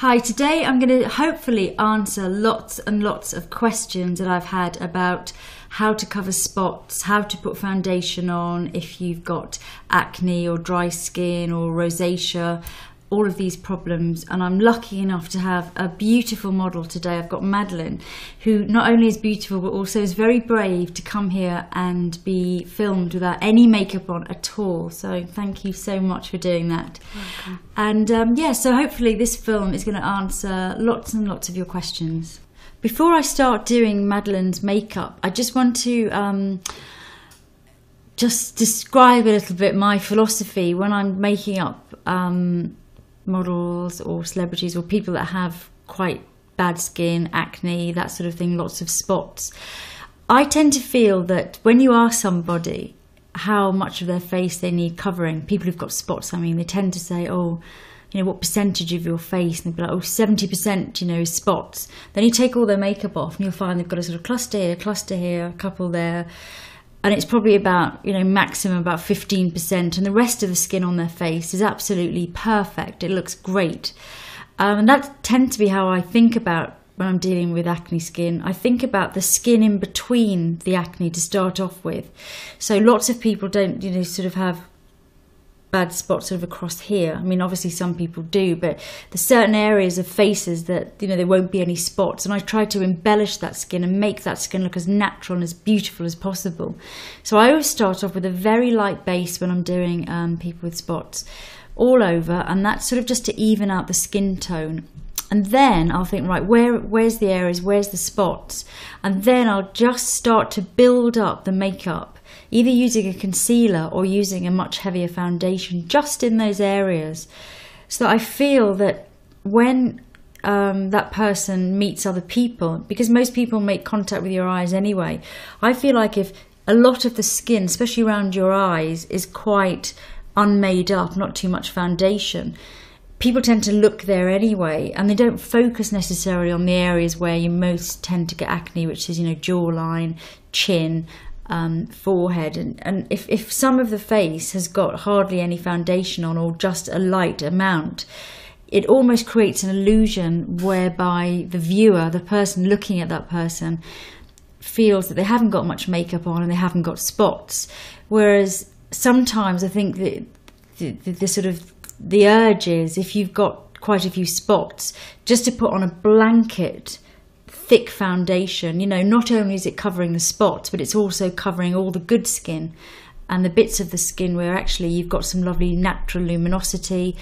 Hi, today I'm going to hopefully answer lots and lots of questions that I've had about how to cover spots, how to put foundation on if you've got acne or dry skin or rosacea, all of these problems. And I'm lucky enough to have a beautiful model today. I've got Madeline, who not only is beautiful but also is very brave to come here and be filmed without any makeup on at all. So thank you so much for doing that. Welcome. And yeah, so hopefully this film is going to answer lots and lots of your questions. Before I start doing Madeline's makeup, I just want to just describe a little bit my philosophy when I'm making up models or celebrities or people that have quite bad skin, acne, that sort of thing, lots of spots. I tend to feel that when you ask somebody how much of their face they need covering, people who've got spots, I mean, they tend to say, oh, you know, what percentage of your face? And they'd be like, oh, 70%, you know, is spots. Then you take all their makeup off and you'll find they've got a sort of cluster here, a couple there. And it's probably about, you know, maximum about 15%. And the rest of the skin on their face is absolutely perfect. It looks great. And that tends to be how I think about when I'm dealing with acne skin. I think about the skin in between the acne to start off with. So lots of people don't, you know, sort of have bad spots sort of across here. I mean, obviously some people do, but there's certain areas of faces that, you know, there won't be any spots. And I try to embellish that skin and make that skin look as natural and as beautiful as possible. So I always start off with a very light base when I'm doing people with spots all over, and that's sort of just to even out the skin tone. And then I'll think, right, where's the areas, where's the spots? And then I'll just start to build up the makeup, either using a concealer or using a much heavier foundation just in those areas, so that I feel that when that person meets other people, because most people make contact with your eyes anyway, I feel like if a lot of the skin, especially around your eyes, is quite unmade up, not too much foundation, people tend to look there anyway, and they don't focus necessarily on the areas where you most tend to get acne, which is, you know, jawline, chin, forehead. And if some of the face has got hardly any foundation on or just a light amount, it almost creates an illusion whereby the viewer, the person looking at that person, feels that they haven't got much makeup on and they haven't got spots. Whereas sometimes I think that the sort of the urge is, if you've got quite a few spots, just to put on a blanket thick foundation. You know, not only is it covering the spots, but it's also covering all the good skin and the bits of the skin where actually you've got some lovely natural luminosity.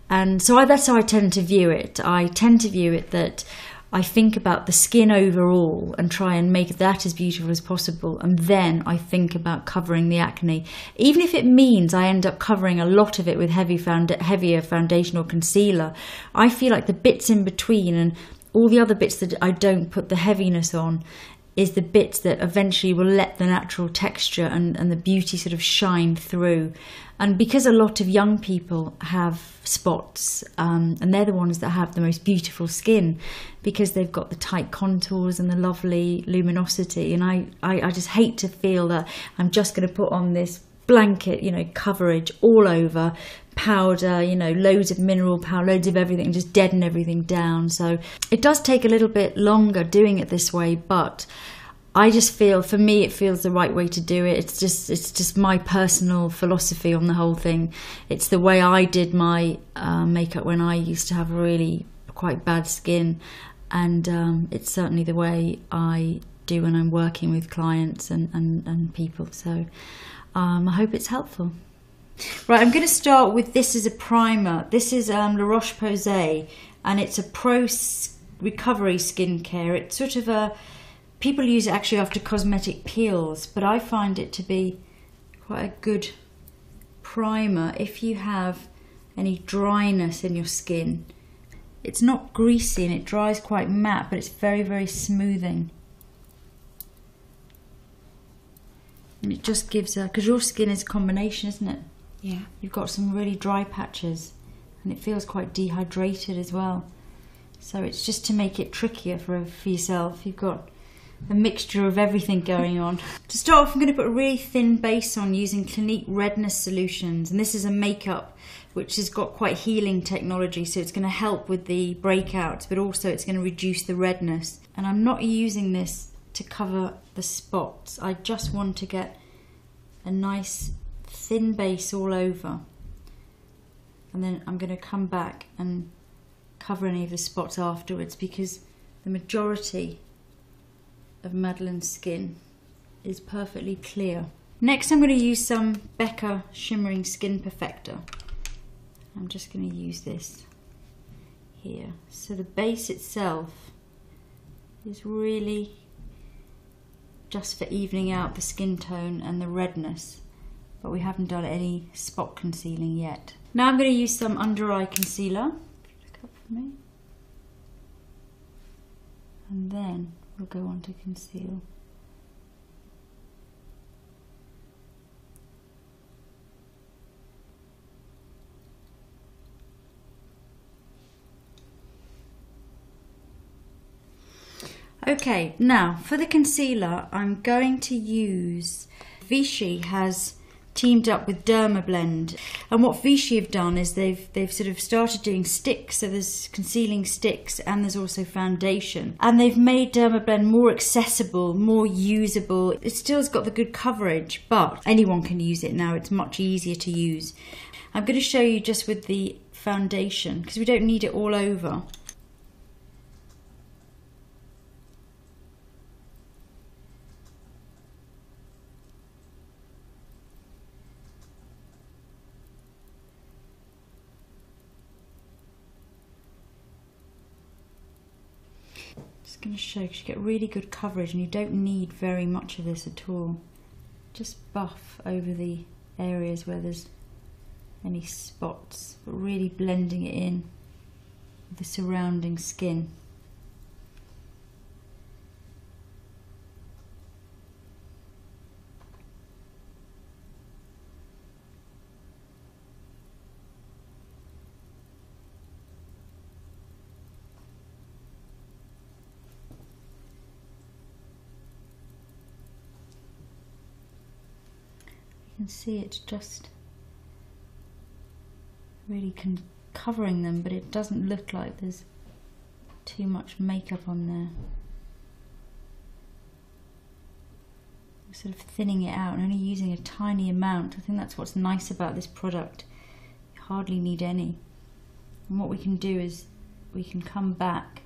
And so that's how I tend to view it. I tend to view it that I think about the skin overall and try and make that as beautiful as possible, and then I think about covering the acne, even if it means I end up covering a lot of it with heavier foundation or concealer. I feel like the bits in between and all the other bits that I don't put the heaviness on is the bits that eventually will let the natural texture and the beauty sort of shine through. And because a lot of young people have spots, and they're the ones that have the most beautiful skin because they've got the tight contours and the lovely luminosity. And I just hate to feel that I'm just going to put on this blanket, you know, coverage all over, powder, you know, loads of mineral powder, loads of everything, and just deaden everything down. So it does take a little bit longer doing it this way, but I just feel, for me, it feels the right way to do it. It's just my personal philosophy on the whole thing. It's the way I did my makeup when I used to have really quite bad skin, and it's certainly the way I do when I'm working with clients and people. So I hope it's helpful. Right, I'm going to start with, this is a primer. This is La Roche-Posay, and it's a pro recovery skincare. It's sort of a, people use it actually after cosmetic peels, but I find it to be quite a good primer if you have any dryness in your skin. It's not greasy and it dries quite matte, but it's very, very smoothing. And it just gives a, because your skin is a combination, isn't it? Yeah. You've got some really dry patches and it feels quite dehydrated as well. So it's just to make it trickier for yourself. You've got a mixture of everything going on. To start off, I'm going to put a really thin base on using Clinique Redness Solutions, and this is a makeup which has got quite healing technology, so it's going to help with the breakouts, but also it's going to reduce the redness. And I'm not using this to cover the spots. I just want to get a nice thin base all over, and then I'm going to come back and cover any of the spots afterwards, because the majority of Madeleine's skin is perfectly clear. Next, I'm going to use some Becca Shimmering Skin Perfector. I'm just going to use this here. So the base itself is really just for evening out the skin tone and the redness, but we haven't done any spot concealing yet. Now I'm going to use some under eye concealer. Look up for me. And then we'll go on to conceal. Okay, now for the concealer, I'm going to use, Vichy has teamed up with Dermablend, and what Vichy have done is they've sort of started doing sticks, so there's concealing sticks and there's also foundation, and they've made Dermablend more accessible, more usable. It still's got the good coverage, but anyone can use it now. It's much easier to use. I'm going to show you just with the foundation, because we don't need it all over. Just going to show, because you get really good coverage and you don't need very much of this at all. Just buff over the areas where there's any spots, but really blending it in with the surrounding skin. You can see it's just really covering them, but it doesn't look like there's too much makeup on there. We're sort of thinning it out and only using a tiny amount. I think that's what's nice about this product. You hardly need any. And what we can do is we can come back,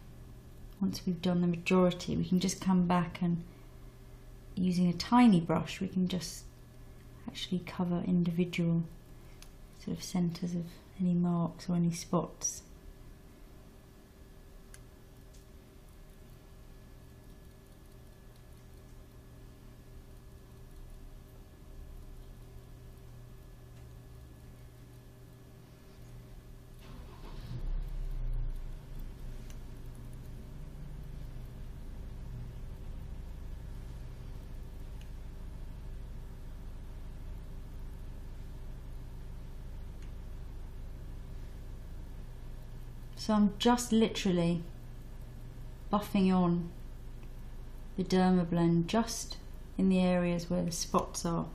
once we've done the majority, we can just come back and using a tiny brush we can just actually cover individual sort of centres of any marks or any spots. So I'm just literally buffing on the Dermablend just in the areas where the spots are.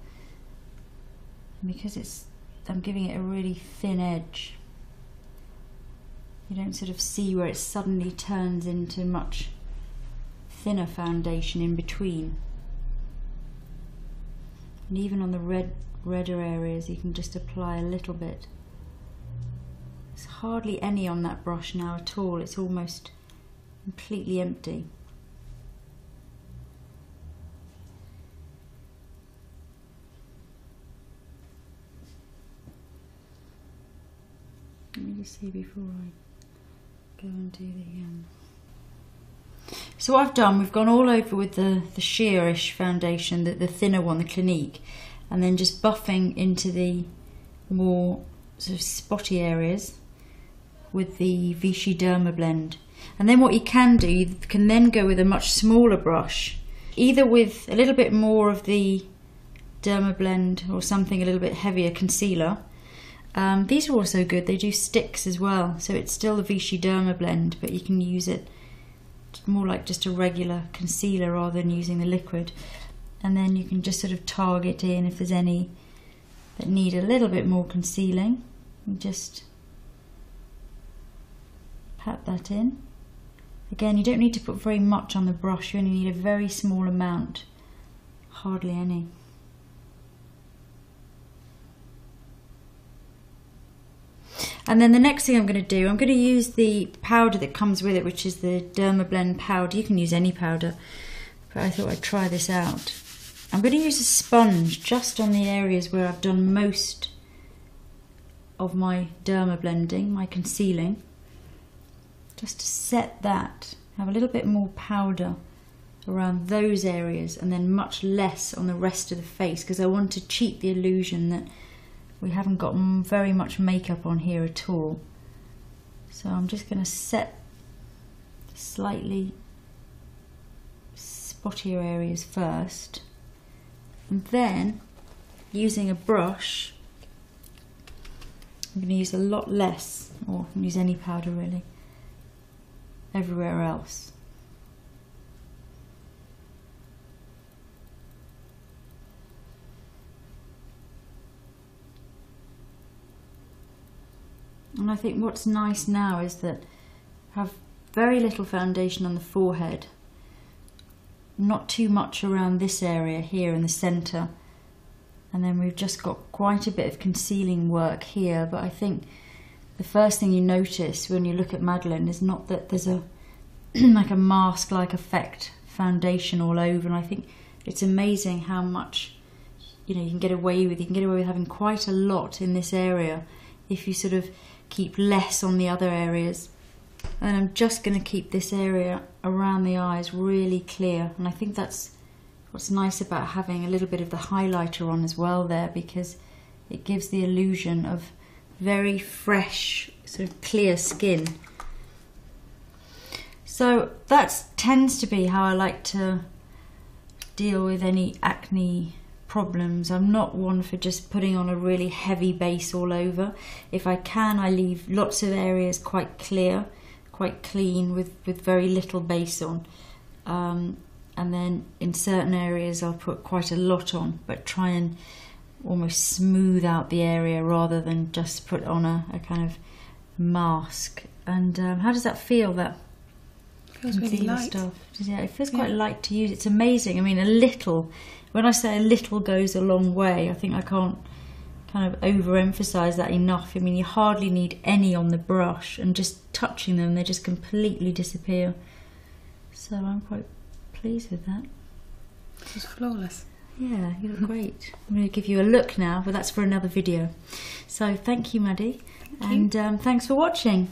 And because I'm giving it a really thin edge, you don't sort of see where it suddenly turns into much thinner foundation in between. And even on the redder areas you can just apply a little bit. There's hardly any on that brush now at all, it's almost completely empty. Let me just see before I go and do the... So what I've done, we've gone all over with the sheerish foundation, the thinner one, the Clinique, and then just buffing into the more sort of spotty areas with the Vichy Dermablend. And then what you can do, you can then go with a much smaller brush, either with a little bit more of the Dermablend or something a little bit heavier concealer. These are also good, they do sticks as well, so it's still the Vichy Dermablend, but you can use it more like just a regular concealer rather than using the liquid. And then you can just sort of target in if there's any that need a little bit more concealing. And just pat that in. Again, you don't need to put very much on the brush, you only need a very small amount, hardly any. And then the next thing I'm going to do, I'm going to use the powder that comes with it, which is the Dermablend powder. You can use any powder, but I thought I'd try this out. I'm going to use a sponge just on the areas where I've done most of my dermablending, my concealing, just to set that, have a little bit more powder around those areas and then much less on the rest of the face, because I want to cheat the illusion that we haven't got very much makeup on here at all. So I'm just going to set slightly spottier areas first, and then using a brush I'm going to use a lot less, or I can use any powder really, everywhere else. And I think what's nice now is that I have very little foundation on the forehead, not too much around this area here in the centre, and then we've just got quite a bit of concealing work here. But I think the first thing you notice when you look at Madeline is not that there's a like a mask-like effect foundation all over, and I think it's amazing how much you can get away with. You can get away with having quite a lot in this area if you sort of keep less on the other areas. And I'm just going to keep this area around the eyes really clear, and I think that's what's nice about having a little bit of the highlighter on as well there, because it gives the illusion of very fresh, sort of clear skin. So that tends to be how I like to deal with any acne problems. I'm not one for just putting on a really heavy base all over. If I can, I leave lots of areas quite clear, quite clean, with very little base on. And then in certain areas I'll put quite a lot on, but try and almost smooth out the area rather than just put on a kind of mask. And how does that feel, that feels really light stuff? Yeah, it feels quite light to use. It's amazing. I mean, a little, when I say a little goes a long way, I think I can't kind of overemphasize that enough. I mean, you hardly need any on the brush, and just touching them, they just completely disappear. So I'm quite pleased with that. It's flawless. Yeah, you look great. I'm going to give you a look now, but that's for another video. So thank you, Maddie, and thanks for watching.